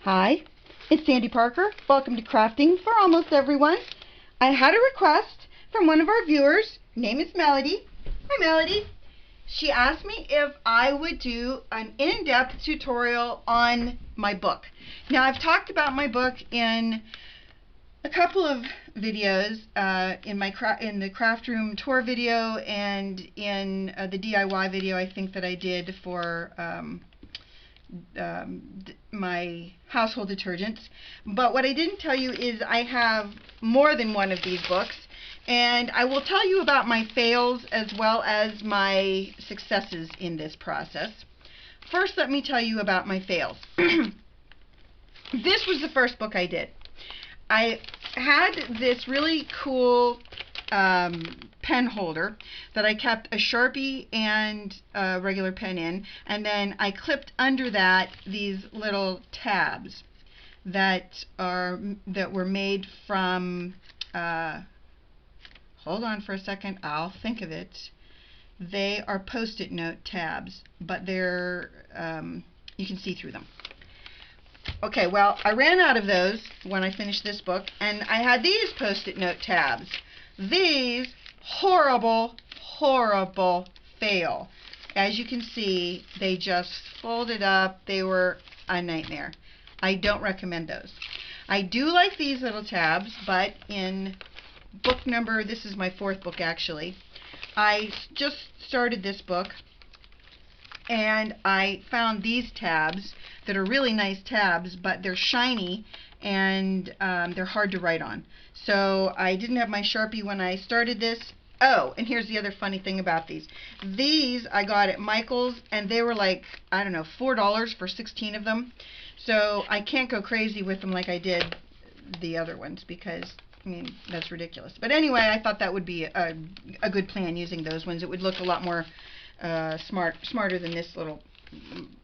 Hi, it's Sandy Parker. Welcome to Crafting for Almost Everyone. I had a request from one of our viewers. Her name is Melody. Hi, Melody. She asked me if I would do an in-depth tutorial on my book. Now, I've talked about my book in a couple of videos, in the craft room tour video and in the DIY video I think that I did for my household detergents. But what I didn't tell you is I have more than one of these books, and I will tell you about my fails as well as my successes in this process. First, let me tell you about my fails. This was the first book I did. I had this really cool pen holder that I kept a Sharpie and a regular pen in, and then I clipped under that these little tabs that were made from hold on for a second, I'll think of it. They are Post-it note tabs, but they're you can see through them. Okay, well, I ran out of those when I finished this book, and I had these Post-it note tabs. These horrible, horrible fail. As you can see, they just folded up. They were a nightmare. I don't recommend those. I do like these little tabs, but in book number, this is my fourth book actually, I just started this book, and I found these tabs that are really nice tabs, but they're shiny and they're hard to write on. So I didn't have my Sharpie when I started this. Oh, and here's the other funny thing about these. These I got at Michael's, and they were like, I don't know, $4 for 16 of them. So I can't go crazy with them like I did the other ones, because I mean, that's ridiculous. But anyway, I thought that would be a good plan, using those ones. It would look a lot more smarter than this little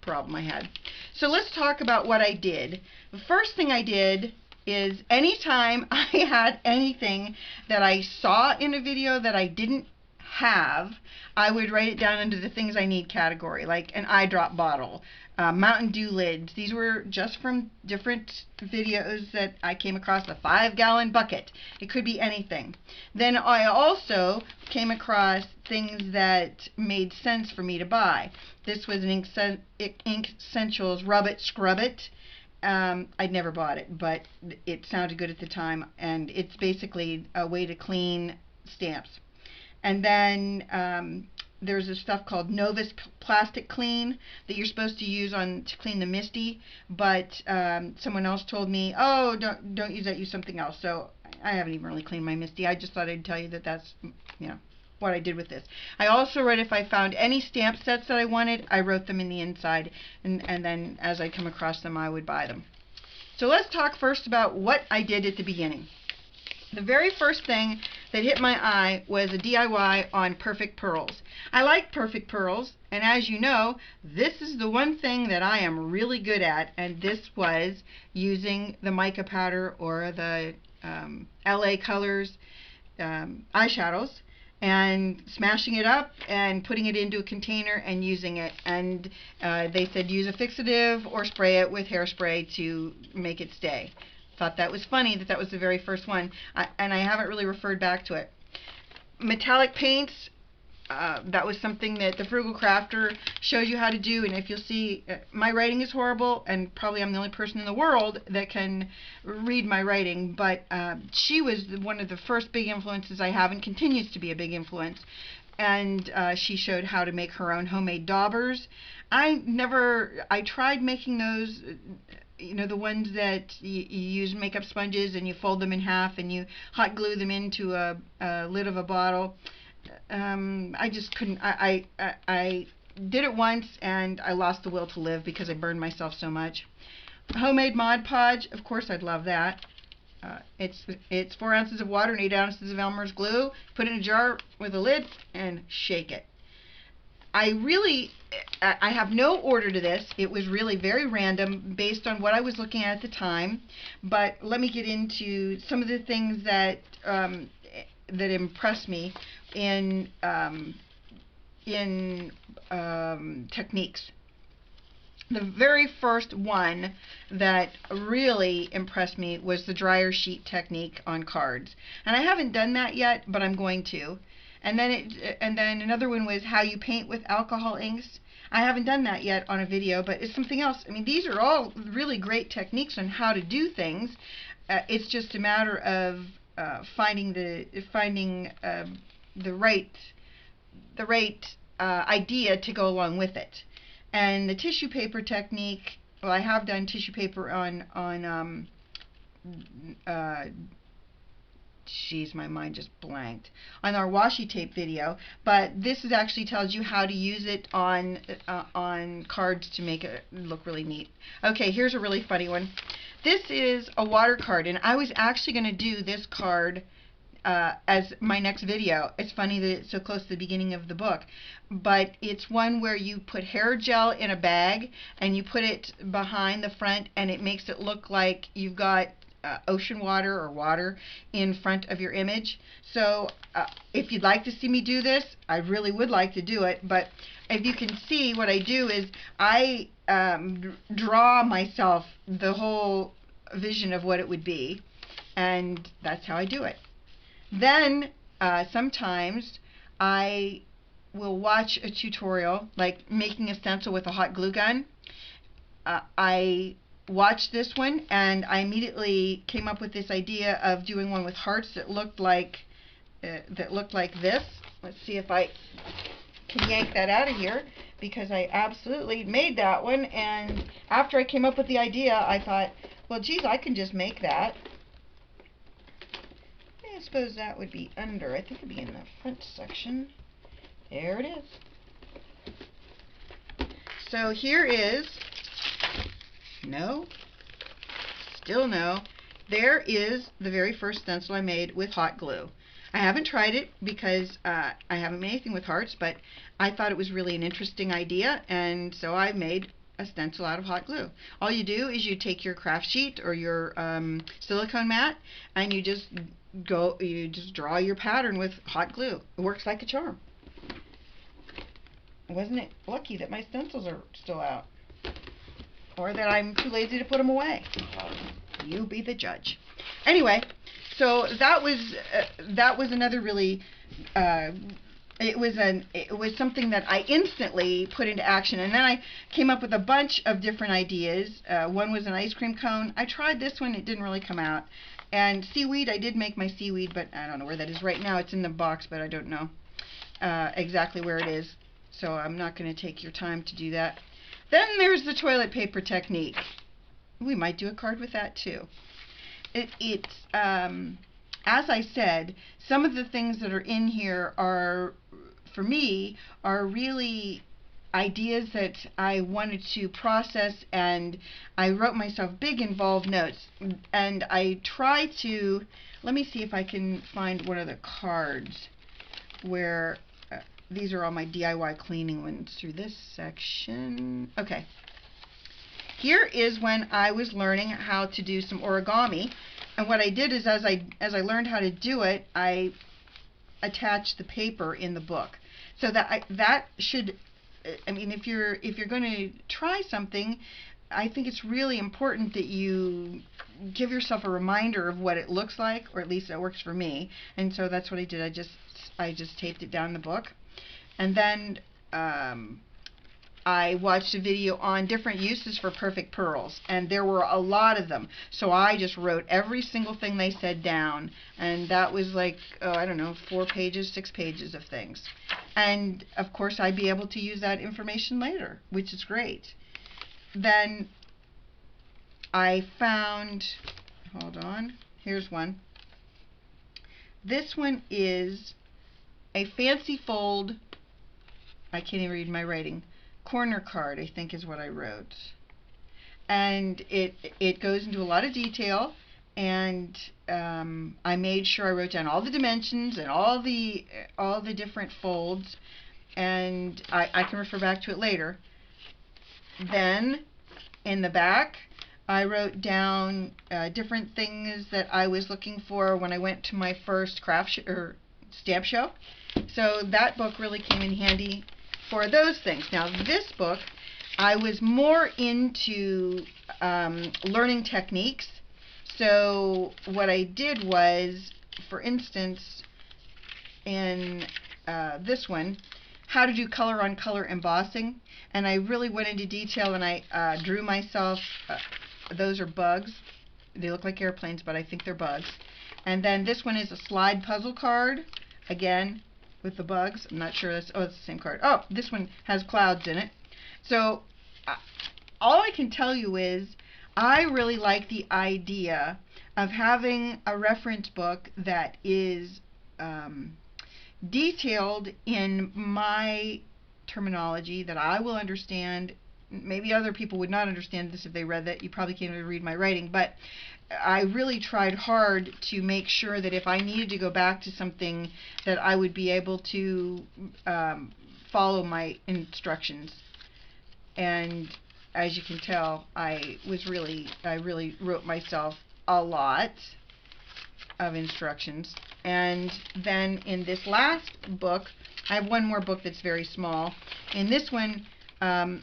problem I had. So let's talk about what I did. The first thing I did is, anytime I had anything that I saw in a video that I didn't have, I would write it down under the things I need category, like an eye drop bottle, Mountain Dew lids. These were just from different videos that I came across. A 5-gallon bucket. It could be anything. Then I also came across things that made sense for me to buy. This was an Ink Essentials Rub It Scrub It. I'd never bought it, but it sounded good at the time, and it's basically a way to clean stamps. And then there's this stuff called Novus Plastic Clean that you're supposed to use to clean the Misty, but someone else told me, oh, don't use that, use something else. So I haven't even really cleaned my Misty. I just thought I'd tell you that that's, you know, what I did with this. I also wrote, if I found any stamp sets that I wanted, I wrote them in the inside, and then as I come across them, I would buy them. So let's talk first about what I did at the beginning. The very first thing that hit my eye was a DIY on perfect pearls. I like perfect pearls, and as you know, this is the one thing that I am really good at, and this was using the mica powder or the LA Colors eyeshadows, and smashing it up and putting it into a container and using it. And they said use a fixative or spray it with hairspray to make it stay. Thought that was funny that that was the very first one, and I haven't really referred back to it. Metallic paints, that was something that the Frugal Crafter shows you how to do, and if you'll see, my writing is horrible, and probably I'm the only person in the world that can read my writing, but she was one of the first big influences I have, and continues to be a big influence. And she showed how to make her own homemade daubers. I tried making those, you know, the ones that you use makeup sponges and you fold them in half and you hot glue them into a lid of a bottle. I just couldn't. I did it once and I lost the will to live because I burned myself so much. Homemade Mod Podge, of course I'd love that. It's 4 ounces of water and 8 ounces of Elmer's glue. Put it in a jar with a lid and shake it. I have no order to this. It was really very random based on what I was looking at the time. But let me get into some of the things that impressed me in techniques. the very first one that really impressed me was the dryer sheet technique on cards. And I haven't done that yet, but I'm going to. And then another one was how you paint with alcohol inks. I haven't done that yet on a video, but it's something else. I mean, these are all really great techniques on how to do things. It's just a matter of finding the right idea to go along with it. And the tissue paper technique, well, I have done tissue paper on geez, my mind just blanked, on our washi tape video, but this is actually tells you how to use it on cards to make it look really neat. Okay, here's a really funny one. This is a water card, and I was actually going to do this card as my next video. It's funny that it's so close to the beginning of the book, but it's one where you put hair gel in a bag and you put it behind the front, and it makes it look like you've got ocean water or water in front of your image. So if you'd like to see me do this, I really would like to do it, but if you can see, what I do is I draw myself the whole vision of what it would be, and that's how I do it. Then sometimes I will watch a tutorial, like making a stencil with a hot glue gun. I watched this one and I immediately came up with this idea of doing one with hearts that looked like this. Let's see if I can yank that out of here, because I absolutely made that one, and after I came up with the idea I thought, well, geez, I can just make that. I suppose that would be under. I think it would be in the front section. There it is. So here is, no, still no, there is the very first stencil I made with hot glue. I haven't tried it because I haven't made anything with hearts, but I thought it was really an interesting idea, and so I made a stencil out of hot glue. All you do is you take your craft sheet or your silicone mat, and you just draw your pattern with hot glue. It works like a charm. Wasn't it lucky that my stencils are still out, or that I'm too lazy to put them away? You be the judge. Anyway, so that was another really it was something that I instantly put into action, and then I came up with a bunch of different ideas. One was an ice cream cone. I tried this one, it didn't really come out. And seaweed, I did make my seaweed, but I don't know where that is right now. It's in the box, but I don't know exactly where it is, so I'm not going to take your time to do that. Then there's the toilet paper technique. We might do a card with that too. It's as I said, some of the things that are in here are, for me, are really ideas that I wanted to process, and I wrote myself big involved notes, and I try to, let me see if I can find one of the cards where these are all my DIY cleaning ones through this section. Okay, here is when I was learning how to do some origami, and what I did is as I learned how to do it, I attached the paper in the book, so that that should, I mean, if you're going to try something, I think it's really important that you give yourself a reminder of what it looks like, or at least that works for me. And so that's what I did. I just taped it down in the book, and then I watched a video on different uses for perfect pearls, and there were a lot of them. So I just wrote every single thing they said down, and that was like, oh, I don't know, 4 pages, 6 pages of things. And of course I'd be able to use that information later, which is great. Then I found, hold on, here's one. This one is a fancy fold, I can't even read my writing, corner card, I think is what I wrote. And it goes into a lot of detail, and I made sure I wrote down all the dimensions and all the different folds, and I can refer back to it later. Then in the back I wrote down different things that I was looking for when I went to my first craft or stamp show. So that book really came in handy for those things. Now this book I was more into learning techniques. So what I did was, for instance, in this one, how to do color on color embossing, and I really went into detail, and I drew myself, those are bugs. They look like airplanes, but I think they're bugs. And then this one is a slide puzzle card, again, with the bugs. I'm not sure that's, oh, it's the same card. Oh, this one has clouds in it. So all I can tell you is I really like the idea of having a reference book that is detailed in my terminology that I will understand. Maybe other people would not understand this if they read that. You probably can't even read my writing, but I really tried hard to make sure that if I needed to go back to something, that I would be able to follow my instructions. And as you can tell, I really wrote myself a lot of instructions. And then in this last book, I have one more book that's very small. In this one,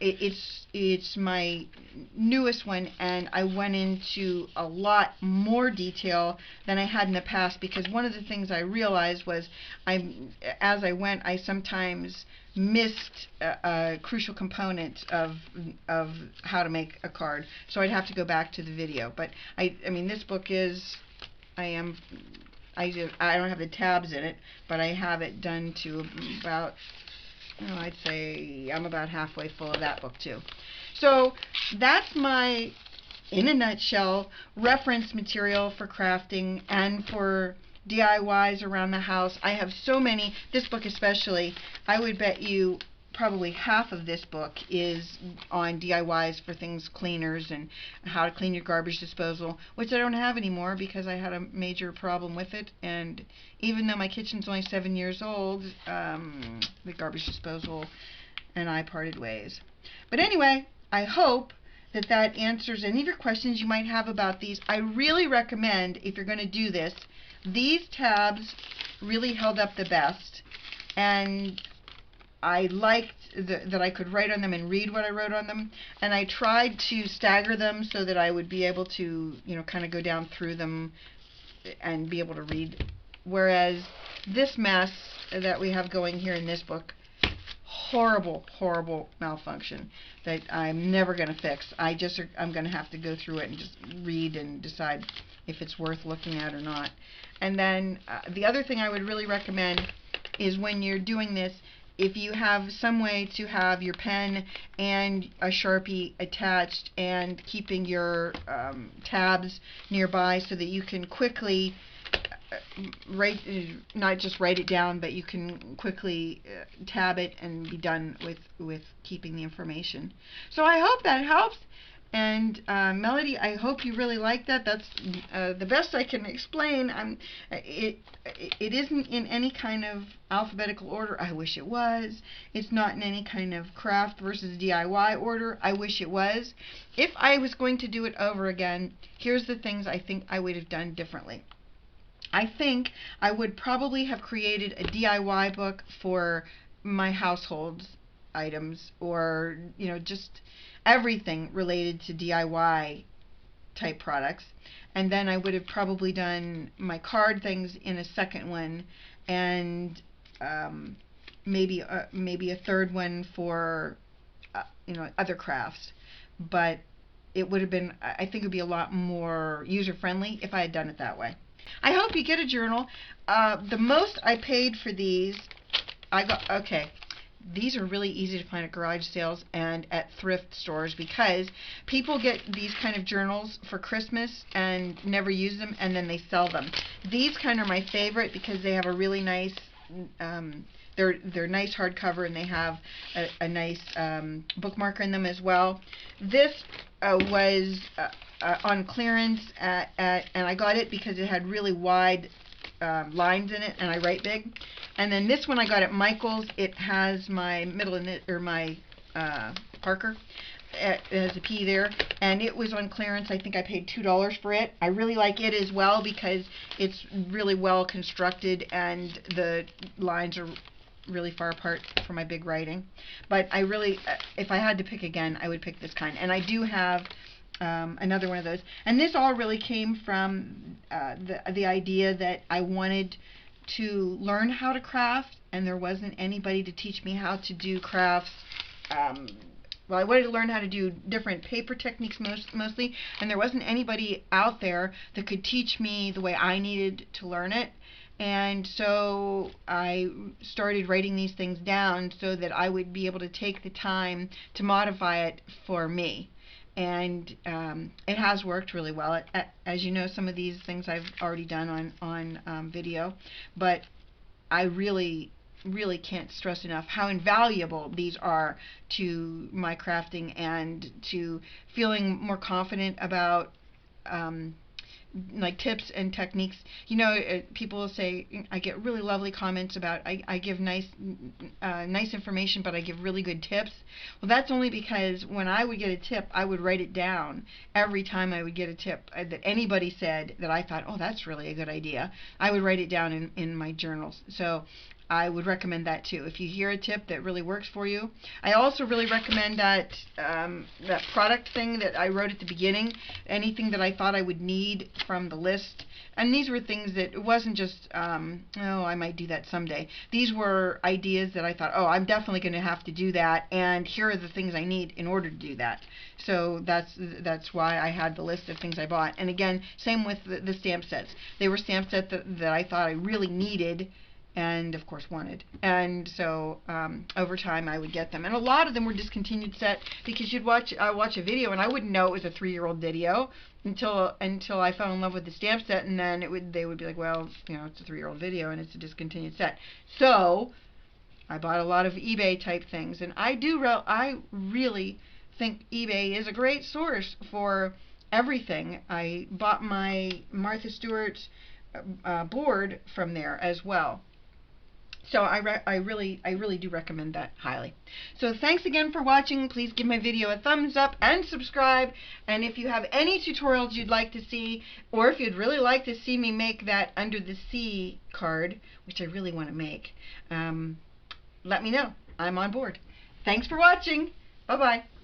it's my newest one, and I went into a lot more detail than I had in the past, because one of the things I realized was as I went, I sometimes missed a crucial component of how to make a card, so I'd have to go back to the video. But I mean, this book is, I don't have the tabs in it, but I have it done to about, oh, I'd say I'm about halfway full of that book too. So that's my, in a nutshell, reference material for crafting and for DIYs around the house. I have so many, this book especially, I would bet you probably half of this book is on DIYs for things, cleaners, and how to clean your garbage disposal, which I don't have anymore because I had a major problem with it. And even though my kitchen's only 7 years old, the garbage disposal and I parted ways. But anyway, I hope that that answers any of your questions you might have about these. I really recommend, if you're going to do this, these tabs really held up the best, and I liked that I could write on them and read what I wrote on them, and I tried to stagger them so that I would be able to, you know, kind of go down through them and be able to read. Whereas this mess that we have going here in this book, horrible, horrible malfunction that I'm never going to fix. I'm going to have to go through it and just read and decide if it's worth looking at or not. And then the other thing I would really recommend is, when you're doing this, if you have some way to have your pen and a Sharpie attached and keeping your tabs nearby so that you can quickly not just write it down, but you can quickly tab it and be done with keeping the information. So I hope that helps. And Melody, I hope you really like that. That's the best I can explain. It isn't in any kind of alphabetical order. I wish it was. It's not in any kind of craft versus DIY order. I wish it was. If I was going to do it over again, here's the things I think I would have done differently. I think I would probably have created a DIY book for my household items, or, you know, just everything related to DIY type products. And then I would have probably done my card things in a second one, and maybe a third one for you know, other crafts. But it would have been, I think it would be a lot more user friendly if I had done it that way. I hope you get a journal. The most I paid for these, these are really easy to find at garage sales and at thrift stores, because people get these kind of journals for Christmas and never use them, and then they sell them. These kind are my favorite because they have a really nice, they're nice hardcover, and they have a nice bookmarker in them as well. This was on clearance and I got it because it had really wide lines in it, and I write big. And then this one I got at Michael's. It has my my Parker. It has a P there, and it was on clearance. I think I paid $2 for it. I really like it as well because it's really well constructed, and the lines are really far apart for my big writing. But I really, if I had to pick again, I would pick this kind. And I do have another one of those. And this all really came from the idea that I wanted to learn how to craft, and there wasn't anybody to teach me how to do crafts. Well, I wanted to learn how to do different paper techniques mostly, and there wasn't anybody out there that could teach me the way I needed to learn it. And so I started writing these things down so that I would be able to take the time to modify it for me. And it has worked really well. As you know, some of these things I've already done on video, but I really can't stress enough how invaluable these are to my crafting and to feeling more confident about like tips and techniques. You know, people will say, I get really lovely comments about I give nice information, but I give really good tips. Well, that's only because when I would get a tip, I would write it down every time I would get a tip that anybody said that I thought, oh, that's really a good idea. I would write it down in my journals. So I would recommend that too. If you hear a tip that really works for you. I also really recommend that that product thing that I wrote at the beginning. Anything that I thought I would need from the list. And these were things that, it wasn't just, oh, I might do that someday. These were ideas that I thought, oh, I'm definitely going to have to do that, and here are the things I need in order to do that. So that's why I had the list of things I bought. And again, same with the stamp sets. They were stamp sets that I thought I really needed, and of course wanted. And so over time I would get them, and a lot of them were discontinued set because you'd watch a video and I wouldn't know it was a 3-year-old video until I fell in love with the stamp set, and then they would be like, well, you know, it's a 3-year-old video and it's a discontinued set. So I bought a lot of eBay type things, and I really think eBay is a great source for everything. I bought my Martha Stewart board from there as well. So I really do recommend that highly. So thanks again for watching. Please give my video a thumbs up and subscribe. And if you have any tutorials you'd like to see, or if you'd really like to see me make that Under the Sea card, which I really want to make, let me know. I'm on board. Thanks for watching. Bye-bye.